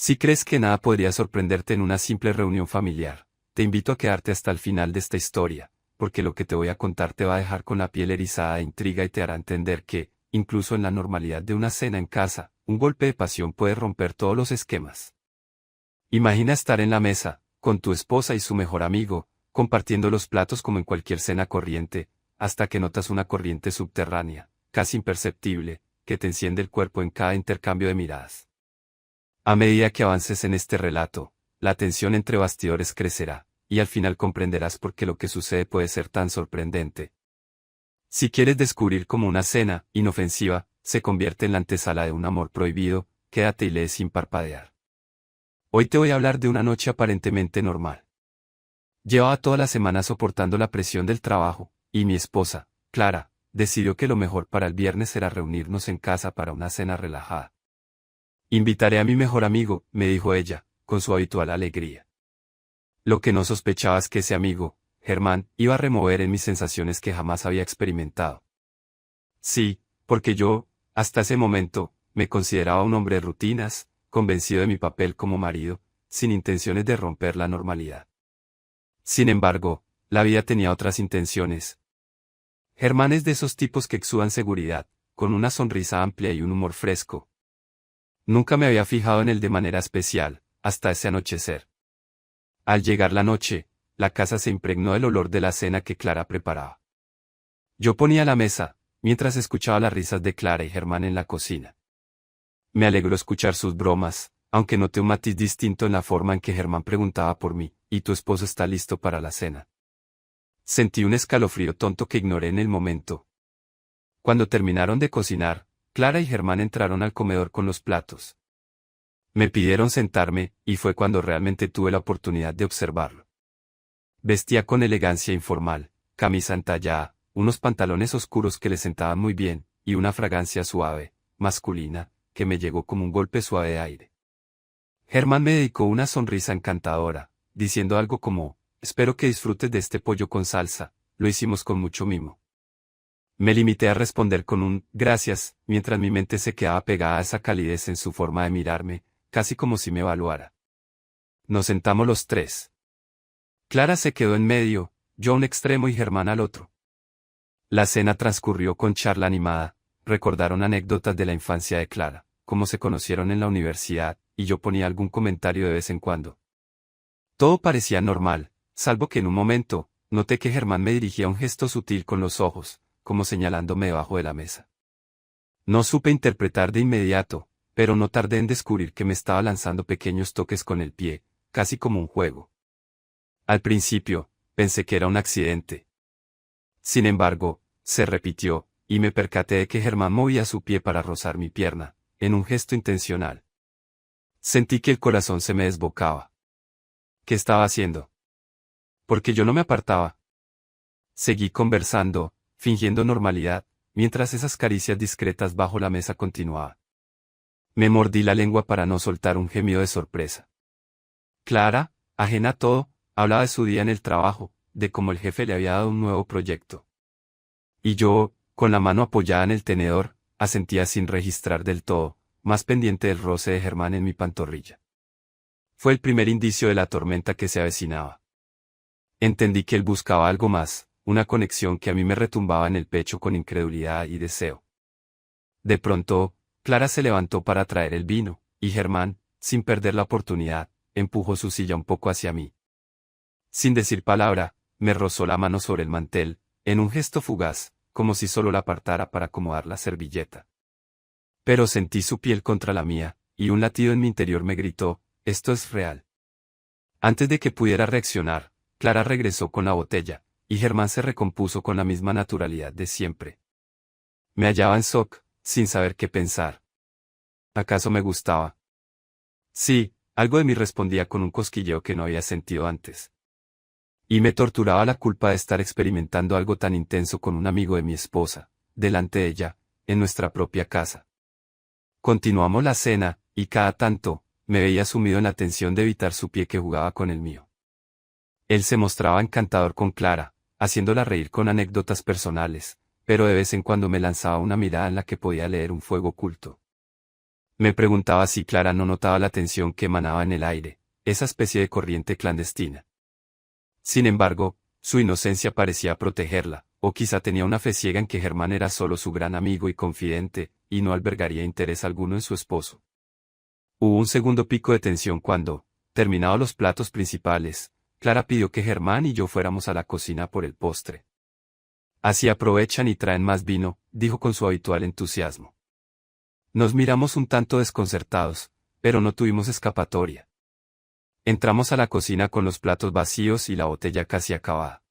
Si crees que nada podría sorprenderte en una simple reunión familiar, te invito a quedarte hasta el final de esta historia, porque lo que te voy a contar te va a dejar con la piel erizada de intriga y te hará entender que, incluso en la normalidad de una cena en casa, un golpe de pasión puede romper todos los esquemas. Imagina estar en la mesa, con tu esposa y su mejor amigo, compartiendo los platos como en cualquier cena corriente, hasta que notas una corriente subterránea, casi imperceptible, que te enciende el cuerpo en cada intercambio de miradas. A medida que avances en este relato, la tensión entre bastidores crecerá, y al final comprenderás por qué lo que sucede puede ser tan sorprendente. Si quieres descubrir cómo una cena, inofensiva, se convierte en la antesala de un amor prohibido, quédate y lee sin parpadear. Hoy te voy a hablar de una noche aparentemente normal. Llevaba toda la semana soportando la presión del trabajo, y mi esposa, Clara, decidió que lo mejor para el viernes era reunirnos en casa para una cena relajada. Invitaré a mi mejor amigo, me dijo ella, con su habitual alegría. Lo que no sospechaba es que ese amigo, Germán, iba a remover en mis sensaciones que jamás había experimentado. Sí, porque yo, hasta ese momento, me consideraba un hombre de rutinas, convencido de mi papel como marido, sin intenciones de romper la normalidad. Sin embargo, la vida tenía otras intenciones. Germán es de esos tipos que exudan seguridad, con una sonrisa amplia y un humor fresco. Nunca me había fijado en él de manera especial, hasta ese anochecer. Al llegar la noche, la casa se impregnó del olor de la cena que Clara preparaba. Yo ponía la mesa, mientras escuchaba las risas de Clara y Germán en la cocina. Me alegró escuchar sus bromas, aunque noté un matiz distinto en la forma en que Germán preguntaba por mí, ¿y tu esposo está listo para la cena? Sentí un escalofrío tonto que ignoré en el momento. Cuando terminaron de cocinar, Clara y Germán entraron al comedor con los platos. Me pidieron sentarme, y fue cuando realmente tuve la oportunidad de observarlo. Vestía con elegancia informal, camisa entallada, unos pantalones oscuros que le sentaban muy bien, y una fragancia suave, masculina, que me llegó como un golpe suave de aire. Germán me dedicó una sonrisa encantadora, diciendo algo como, espero que disfrutes de este pollo con salsa, lo hicimos con mucho mimo. Me limité a responder con un gracias, mientras mi mente se quedaba pegada a esa calidez en su forma de mirarme, casi como si me evaluara. Nos sentamos los tres. Clara se quedó en medio, yo a un extremo y Germán al otro. La cena transcurrió con charla animada, recordaron anécdotas de la infancia de Clara, cómo se conocieron en la universidad, y yo ponía algún comentario de vez en cuando. Todo parecía normal, salvo que en un momento, noté que Germán me dirigía un gesto sutil con los ojos, como señalándome debajo de la mesa. No supe interpretar de inmediato, pero no tardé en descubrir que me estaba lanzando pequeños toques con el pie, casi como un juego. Al principio, pensé que era un accidente. Sin embargo, se repitió, y me percaté de que Germán movía su pie para rozar mi pierna, en un gesto intencional. Sentí que el corazón se me desbocaba. ¿Qué estaba haciendo? Porque yo no me apartaba. Seguí conversando, fingiendo normalidad, mientras esas caricias discretas bajo la mesa continuaban. Me mordí la lengua para no soltar un gemido de sorpresa. Clara, ajena a todo, hablaba de su día en el trabajo, de cómo el jefe le había dado un nuevo proyecto. Y yo, con la mano apoyada en el tenedor, asentía sin registrar del todo, más pendiente del roce de Germán en mi pantorrilla. Fue el primer indicio de la tormenta que se avecinaba. Entendí que él buscaba algo más, una conexión que a mí me retumbaba en el pecho con incredulidad y deseo. De pronto, Clara se levantó para traer el vino, y Germán, sin perder la oportunidad, empujó su silla un poco hacia mí. Sin decir palabra, me rozó la mano sobre el mantel, en un gesto fugaz, como si solo la apartara para acomodar la servilleta. Pero sentí su piel contra la mía, y un latido en mi interior me gritó, esto es real. Antes de que pudiera reaccionar, Clara regresó con la botella, y Germán se recompuso con la misma naturalidad de siempre. Me hallaba en shock, sin saber qué pensar. ¿Acaso me gustaba? Sí, algo de mí respondía con un cosquilleo que no había sentido antes. Y me torturaba la culpa de estar experimentando algo tan intenso con un amigo de mi esposa, delante de ella, en nuestra propia casa. Continuamos la cena, y cada tanto, me veía sumido en la tensión de evitar su pie que jugaba con el mío. Él se mostraba encantador con Clara, haciéndola reír con anécdotas personales, pero de vez en cuando me lanzaba una mirada en la que podía leer un fuego oculto. Me preguntaba si Clara no notaba la tensión que emanaba en el aire, esa especie de corriente clandestina. Sin embargo, su inocencia parecía protegerla, o quizá tenía una fe ciega en que Germán era solo su gran amigo y confidente, y no albergaría interés alguno en su esposo. Hubo un segundo pico de tensión cuando, terminados los platos principales, Clara pidió que Germán y yo fuéramos a la cocina por el postre. Así aprovechan y traen más vino, dijo con su habitual entusiasmo. Nos miramos un tanto desconcertados, pero no tuvimos escapatoria. Entramos a la cocina con los platos vacíos y la botella casi acabada.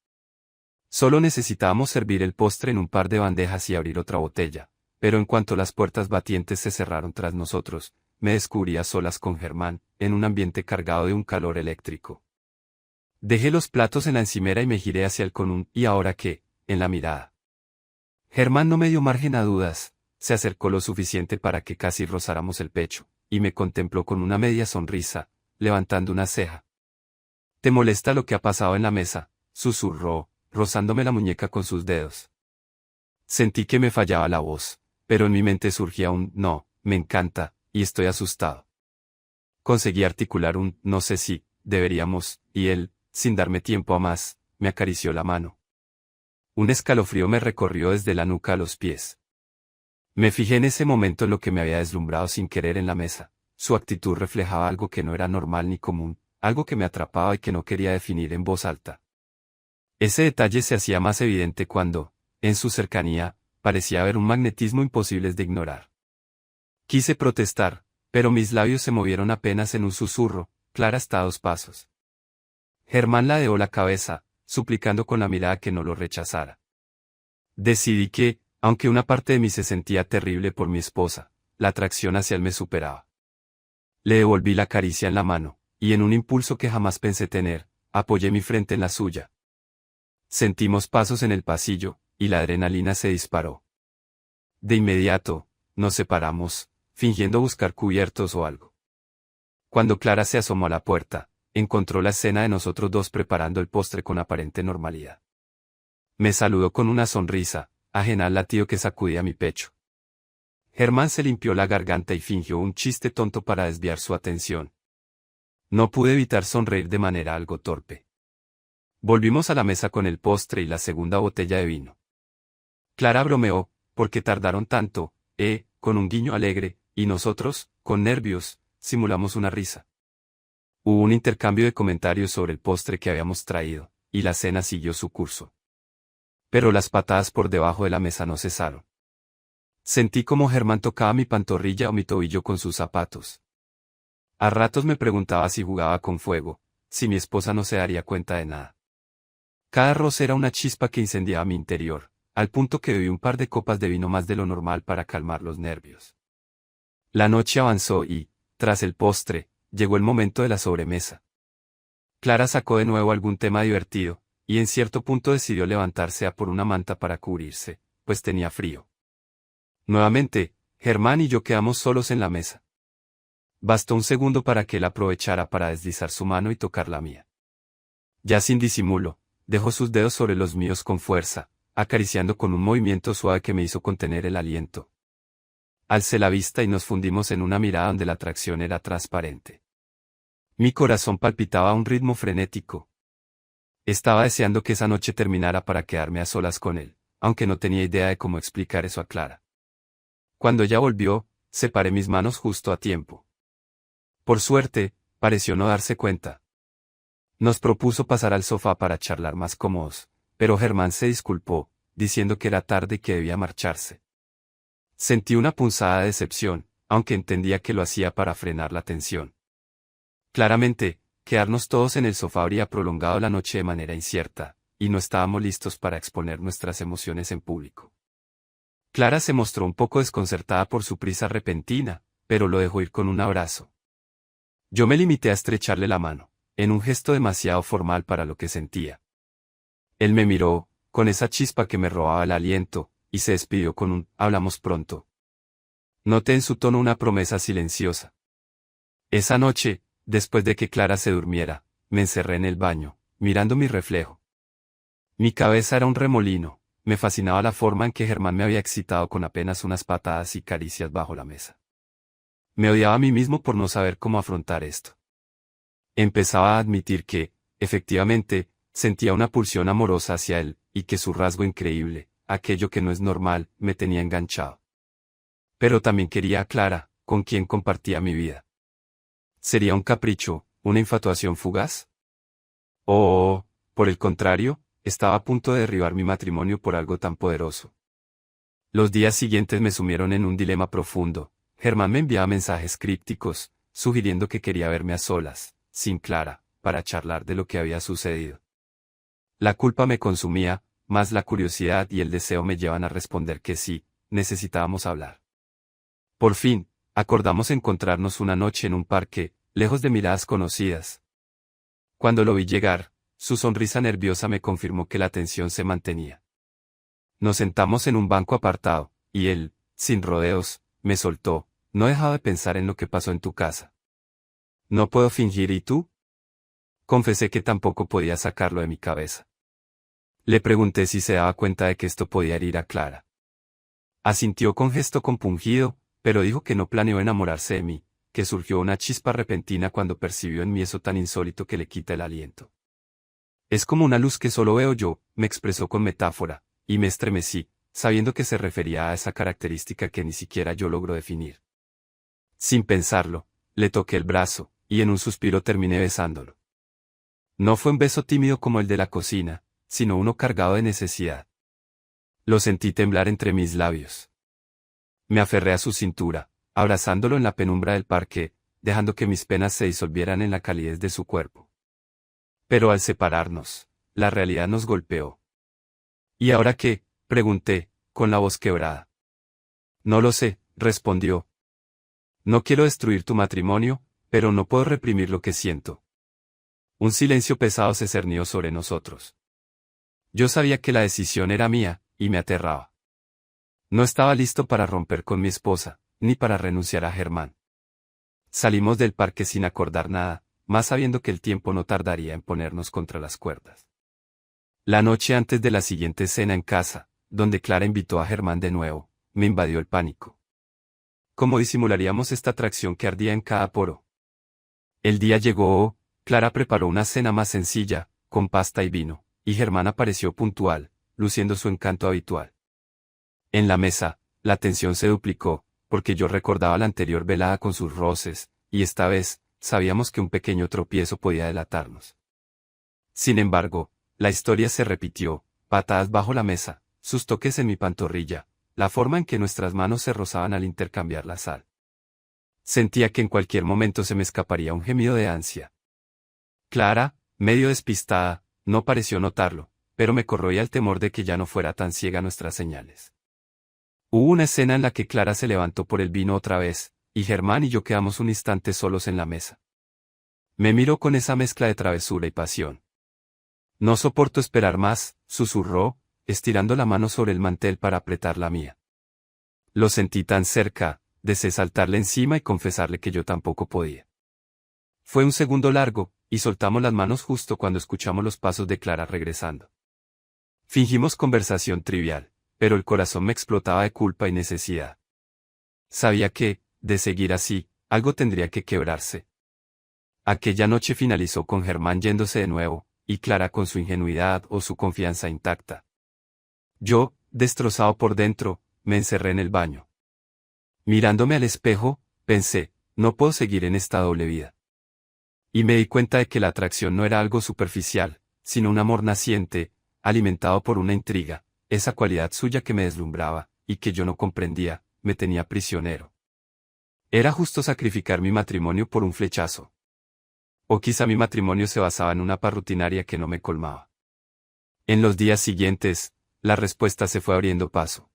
Solo necesitábamos servir el postre en un par de bandejas y abrir otra botella, pero en cuanto las puertas batientes se cerraron tras nosotros, me descubrí a solas con Germán, en un ambiente cargado de un calor eléctrico. Dejé los platos en la encimera y me giré hacia él con un ¿y ahora qué?, en la mirada. Germán no me dio margen a dudas, se acercó lo suficiente para que casi rozáramos el pecho, y me contempló con una media sonrisa, levantando una ceja. ¿Te molesta lo que ha pasado en la mesa?, susurró, rozándome la muñeca con sus dedos. Sentí que me fallaba la voz, pero en mi mente surgía un no, me encanta, y estoy asustado. Conseguí articular un no sé si deberíamos, y él, sin darme tiempo a más, me acarició la mano. Un escalofrío me recorrió desde la nuca a los pies. Me fijé en ese momento en lo que me había deslumbrado sin querer en la mesa. Su actitud reflejaba algo que no era normal ni común, algo que me atrapaba y que no quería definir en voz alta. Ese detalle se hacía más evidente cuando, en su cercanía, parecía haber un magnetismo imposible de ignorar. Quise protestar, pero mis labios se movieron apenas en un susurro. Clara está a 2 pasos. Germán ladeó la cabeza, suplicando con la mirada que no lo rechazara. Decidí que, aunque una parte de mí se sentía terrible por mi esposa, la atracción hacia él me superaba. Le devolví la caricia en la mano, y en un impulso que jamás pensé tener, apoyé mi frente en la suya. Sentimos pasos en el pasillo, y la adrenalina se disparó. De inmediato, nos separamos, fingiendo buscar cubiertos o algo. Cuando Clara se asomó a la puerta, encontró la escena de nosotros dos preparando el postre con aparente normalidad. Me saludó con una sonrisa, ajena al latido que sacudía mi pecho. Germán se limpió la garganta y fingió un chiste tonto para desviar su atención. No pude evitar sonreír de manera algo torpe. Volvimos a la mesa con el postre y la segunda botella de vino. Clara bromeó, ¿por qué tardaron tanto?, con un guiño alegre, y nosotros, con nervios, simulamos una risa. Hubo un intercambio de comentarios sobre el postre que habíamos traído, y la cena siguió su curso. Pero las patadas por debajo de la mesa no cesaron. Sentí como Germán tocaba mi pantorrilla o mi tobillo con sus zapatos. A ratos me preguntaba si jugaba con fuego, si mi esposa no se daría cuenta de nada. Cada roce era una chispa que incendiaba mi interior, al punto que bebí un par de copas de vino más de lo normal para calmar los nervios. La noche avanzó y, tras el postre, llegó el momento de la sobremesa. Clara sacó de nuevo algún tema divertido, y en cierto punto decidió levantarse a por una manta para cubrirse, pues tenía frío. Nuevamente, Germán y yo quedamos solos en la mesa. Bastó un segundo para que él aprovechara para deslizar su mano y tocar la mía. Ya sin disimulo, dejó sus dedos sobre los míos con fuerza, acariciando con un movimiento suave que me hizo contener el aliento. Alcé la vista y nos fundimos en una mirada donde la atracción era transparente. Mi corazón palpitaba a un ritmo frenético. Estaba deseando que esa noche terminara para quedarme a solas con él, aunque no tenía idea de cómo explicar eso a Clara. Cuando ella volvió, separé mis manos justo a tiempo. Por suerte, pareció no darse cuenta. Nos propuso pasar al sofá para charlar más cómodos, pero Germán se disculpó, diciendo que era tarde y que debía marcharse. Sentí una punzada de decepción, aunque entendía que lo hacía para frenar la tensión. Claramente, quedarnos todos en el sofá habría prolongado la noche de manera incierta, y no estábamos listos para exponer nuestras emociones en público. Clara se mostró un poco desconcertada por su prisa repentina, pero lo dejó ir con un abrazo. Yo me limité a estrecharle la mano, en un gesto demasiado formal para lo que sentía. Él me miró, con esa chispa que me robaba el aliento, y se despidió con un «hablamos pronto». Noté en su tono una promesa silenciosa. Esa noche, después de que Clara se durmiera, me encerré en el baño, mirando mi reflejo. Mi cabeza era un remolino, me fascinaba la forma en que Germán me había excitado con apenas unas patadas y caricias bajo la mesa. Me odiaba a mí mismo por no saber cómo afrontar esto. Empezaba a admitir que, efectivamente, sentía una pulsión amorosa hacia él, y que su rasgo increíble, aquello que no es normal, me tenía enganchado. Pero también quería a Clara, con quien compartía mi vida. ¿Sería un capricho, una infatuación fugaz? Oh, por el contrario, estaba a punto de derribar mi matrimonio por algo tan poderoso. Los días siguientes me sumieron en un dilema profundo. Germán me enviaba mensajes crípticos, sugiriendo que quería verme a solas, sin Clara, para charlar de lo que había sucedido. La culpa me consumía, más la curiosidad y el deseo me llevan a responder que sí, necesitábamos hablar. Por fin, acordamos encontrarnos una noche en un parque, lejos de miradas conocidas. Cuando lo vi llegar, su sonrisa nerviosa me confirmó que la tensión se mantenía. Nos sentamos en un banco apartado, y él, sin rodeos, me soltó: no dejaba de pensar en lo que pasó en tu casa. No puedo fingir, ¿y tú? Confesé que tampoco podía sacarlo de mi cabeza. Le pregunté si se daba cuenta de que esto podía herir a Clara. Asintió con gesto compungido, pero dijo que no planeó enamorarse de mí, que surgió una chispa repentina cuando percibió en mí eso tan insólito que le quita el aliento. Es como una luz que solo veo yo, me expresó con metáfora, y me estremecí, sabiendo que se refería a esa característica que ni siquiera yo logro definir. Sin pensarlo, le toqué el brazo, y en un suspiro terminé besándolo. No fue un beso tímido como el de la cocina, sino uno cargado de necesidad. Lo sentí temblar entre mis labios. Me aferré a su cintura, abrazándolo en la penumbra del parque, dejando que mis penas se disolvieran en la calidez de su cuerpo. Pero al separarnos, la realidad nos golpeó. ¿Y ahora qué?, pregunté, con la voz quebrada. No lo sé, respondió. No quiero destruir tu matrimonio, pero no puedo reprimir lo que siento. Un silencio pesado se cernió sobre nosotros. Yo sabía que la decisión era mía, y me aterraba. No estaba listo para romper con mi esposa, ni para renunciar a Germán. Salimos del parque sin acordar nada, más sabiendo que el tiempo no tardaría en ponernos contra las cuerdas. La noche antes de la siguiente cena en casa, donde Clara invitó a Germán de nuevo, me invadió el pánico. ¿Cómo disimularíamos esta atracción que ardía en cada poro? El día llegó, Clara preparó una cena más sencilla, con pasta y vino, y Germán apareció puntual, luciendo su encanto habitual. En la mesa, la tensión se duplicó, porque yo recordaba la anterior velada con sus roces, y esta vez, sabíamos que un pequeño tropiezo podía delatarnos. Sin embargo, la historia se repitió: patadas bajo la mesa, sus toques en mi pantorrilla, la forma en que nuestras manos se rozaban al intercambiar la sal. Sentía que en cualquier momento se me escaparía un gemido de ansia. Clara, medio despistada, no pareció notarlo, pero me corroía el temor de que ya no fuera tan ciega nuestras señales. Hubo una escena en la que Clara se levantó por el vino otra vez, y Germán y yo quedamos un instante solos en la mesa. Me miró con esa mezcla de travesura y pasión. No soporto esperar más, susurró, estirando la mano sobre el mantel para apretar la mía. Lo sentí tan cerca, deseé saltarle encima y confesarle que yo tampoco podía. Fue un segundo largo, y soltamos las manos justo cuando escuchamos los pasos de Clara regresando. Fingimos conversación trivial, pero el corazón me explotaba de culpa y necesidad. Sabía que, de seguir así, algo tendría que quebrarse. Aquella noche finalizó con Germán yéndose de nuevo, y Clara con su ingenuidad o su confianza intacta. Yo, destrozado por dentro, me encerré en el baño. Mirándome al espejo, pensé: no puedo seguir en esta doble vida. Y me di cuenta de que la atracción no era algo superficial, sino un amor naciente, alimentado por una intriga, esa cualidad suya que me deslumbraba, y que yo no comprendía, me tenía prisionero. ¿Era justo sacrificar mi matrimonio por un flechazo? O quizá mi matrimonio se basaba en una paz rutinaria que no me colmaba. En los días siguientes, la respuesta se fue abriendo paso.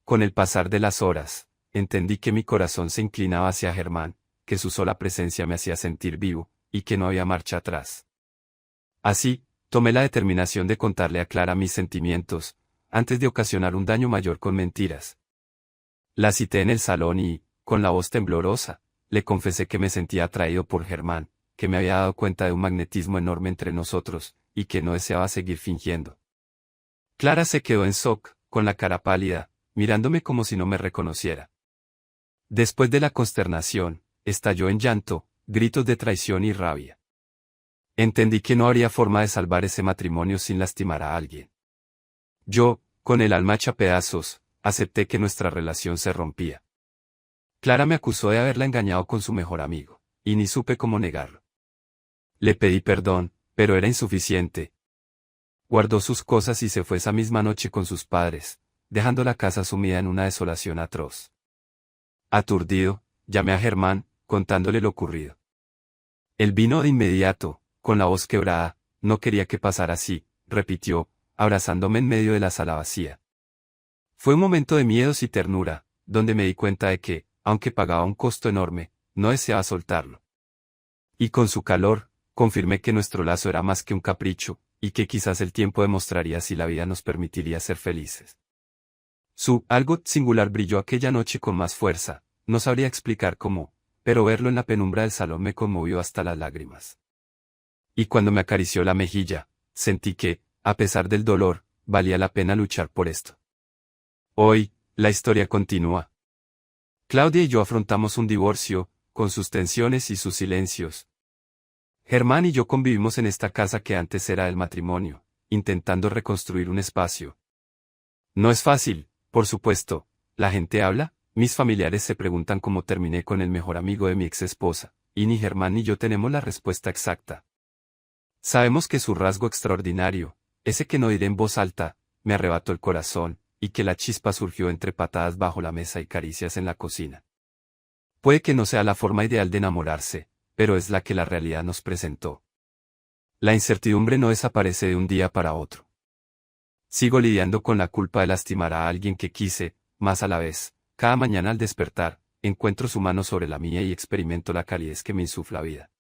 Con el pasar de las horas, entendí que mi corazón se inclinaba hacia Germán, que su sola presencia me hacía sentir vivo, y que no había marcha atrás. Así, tomé la determinación de contarle a Clara mis sentimientos, antes de ocasionar un daño mayor con mentiras. La cité en el salón y, con la voz temblorosa, le confesé que me sentía atraído por Germán, que me había dado cuenta de un magnetismo enorme entre nosotros, y que no deseaba seguir fingiendo. Clara se quedó en shock, con la cara pálida, mirándome como si no me reconociera. Después de la consternación, estalló en llanto, gritos de traición y rabia. Entendí que no habría forma de salvar ese matrimonio sin lastimar a alguien. Yo, con el alma hecha pedazos, acepté que nuestra relación se rompía. Clara me acusó de haberla engañado con su mejor amigo, y ni supe cómo negarlo. Le pedí perdón, pero era insuficiente. Guardó sus cosas y se fue esa misma noche con sus padres, dejando la casa sumida en una desolación atroz. Aturdido, llamé a Germán, contándole lo ocurrido. Él vino de inmediato, con la voz quebrada, no quería que pasara así, repitió, abrazándome en medio de la sala vacía. Fue un momento de miedos y ternura, donde me di cuenta de que, aunque pagaba un costo enorme, no deseaba soltarlo. Y con su calor, confirmé que nuestro lazo era más que un capricho, y que quizás el tiempo demostraría si la vida nos permitiría ser felices. Su algo singular brilló aquella noche con más fuerza, no sabría explicar cómo, pero verlo en la penumbra del salón me conmovió hasta las lágrimas. Y cuando me acarició la mejilla, sentí que, a pesar del dolor, valía la pena luchar por esto. Hoy, la historia continúa. Claudia y yo afrontamos un divorcio, con sus tensiones y sus silencios. Germán y yo convivimos en esta casa que antes era del matrimonio, intentando reconstruir un espacio. No es fácil, por supuesto. La gente habla, mis familiares se preguntan cómo terminé con el mejor amigo de mi ex esposa, y ni Germán ni yo tenemos la respuesta exacta. Sabemos que su rasgo extraordinario, ese que no diré en voz alta, me arrebató el corazón, y que la chispa surgió entre patadas bajo la mesa y caricias en la cocina. Puede que no sea la forma ideal de enamorarse, pero es la que la realidad nos presentó. La incertidumbre no desaparece de un día para otro. Sigo lidiando con la culpa de lastimar a alguien que quise, más a la vez, cada mañana al despertar, encuentro su mano sobre la mía y experimento la calidez que me insufla vida.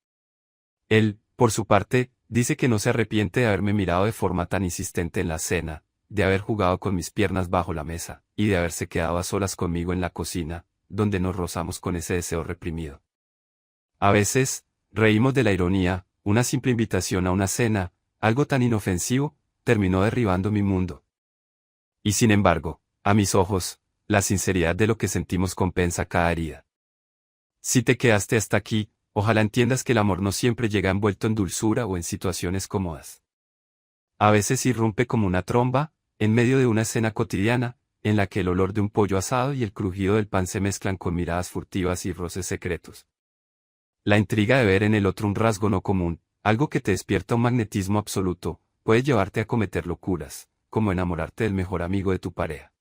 Él, por su parte, dice que no se arrepiente de haberme mirado de forma tan insistente en la cena, de haber jugado con mis piernas bajo la mesa, y de haberse quedado a solas conmigo en la cocina, donde nos rozamos con ese deseo reprimido. A veces, reímos de la ironía, una simple invitación a una cena, algo tan inofensivo, terminó derribando mi mundo. Y sin embargo, a mis ojos, la sinceridad de lo que sentimos compensa cada herida. Si te quedaste hasta aquí, ojalá entiendas que el amor no siempre llega envuelto en dulzura o en situaciones cómodas. A veces irrumpe como una tromba, en medio de una escena cotidiana, en la que el olor de un pollo asado y el crujido del pan se mezclan con miradas furtivas y roces secretos. La intriga de ver en el otro un rasgo no común, algo que te despierta un magnetismo absoluto, puede llevarte a cometer locuras, como enamorarte del mejor amigo de tu pareja.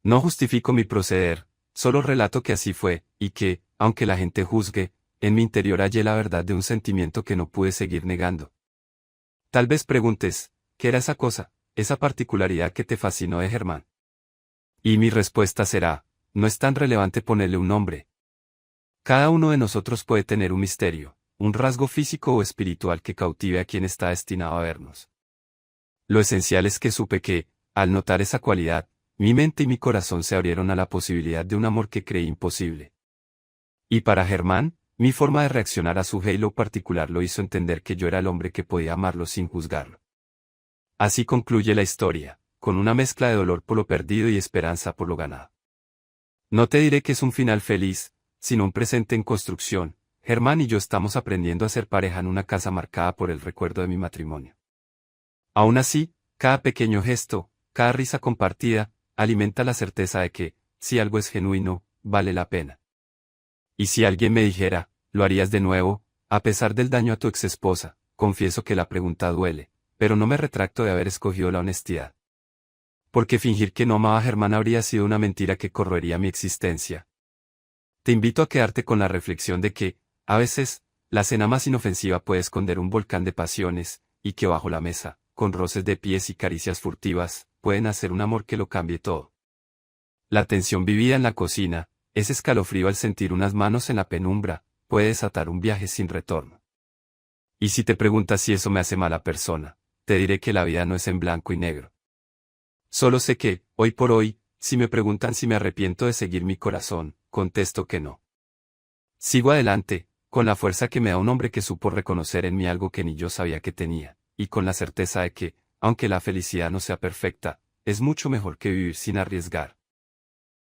No justifico mi proceder, solo relato que así fue, y que, aunque la gente juzgue, en mi interior hallé la verdad de un sentimiento que no pude seguir negando. Tal vez preguntes, ¿qué era esa cosa, esa particularidad que te fascinó de Germán? Y mi respuesta será, no es tan relevante ponerle un nombre. Cada uno de nosotros puede tener un misterio, un rasgo físico o espiritual que cautive a quien está destinado a vernos. Lo esencial es que supe que, al notar esa cualidad, mi mente y mi corazón se abrieron a la posibilidad de un amor que creí imposible. Y para Germán, mi forma de reaccionar a su halo particular lo hizo entender que yo era el hombre que podía amarlo sin juzgarlo. Así concluye la historia, con una mezcla de dolor por lo perdido y esperanza por lo ganado. No te diré que es un final feliz, sino un presente en construcción. Germán y yo estamos aprendiendo a ser pareja en una casa marcada por el recuerdo de mi matrimonio. Aún así, cada pequeño gesto, cada risa compartida, alimenta la certeza de que, si algo es genuino, vale la pena. Y si alguien me dijera, ¿lo harías de nuevo, a pesar del daño a tu exesposa? Confieso que la pregunta duele, pero no me retracto de haber escogido la honestidad. Porque fingir que no amaba a Germán habría sido una mentira que corroería mi existencia. Te invito a quedarte con la reflexión de que, a veces, la cena más inofensiva puede esconder un volcán de pasiones, y que bajo la mesa, con roces de pies y caricias furtivas, pueden hacer un amor que lo cambie todo. La tensión vivida en la cocina, ese escalofrío al sentir unas manos en la penumbra, puede desatar un viaje sin retorno. Y si te preguntas si eso me hace mala persona, te diré que la vida no es en blanco y negro. Solo sé que, hoy por hoy, si me preguntan si me arrepiento de seguir mi corazón, contesto que no. Sigo adelante, con la fuerza que me da un hombre que supo reconocer en mí algo que ni yo sabía que tenía, y con la certeza de que, aunque la felicidad no sea perfecta, es mucho mejor que vivir sin arriesgar.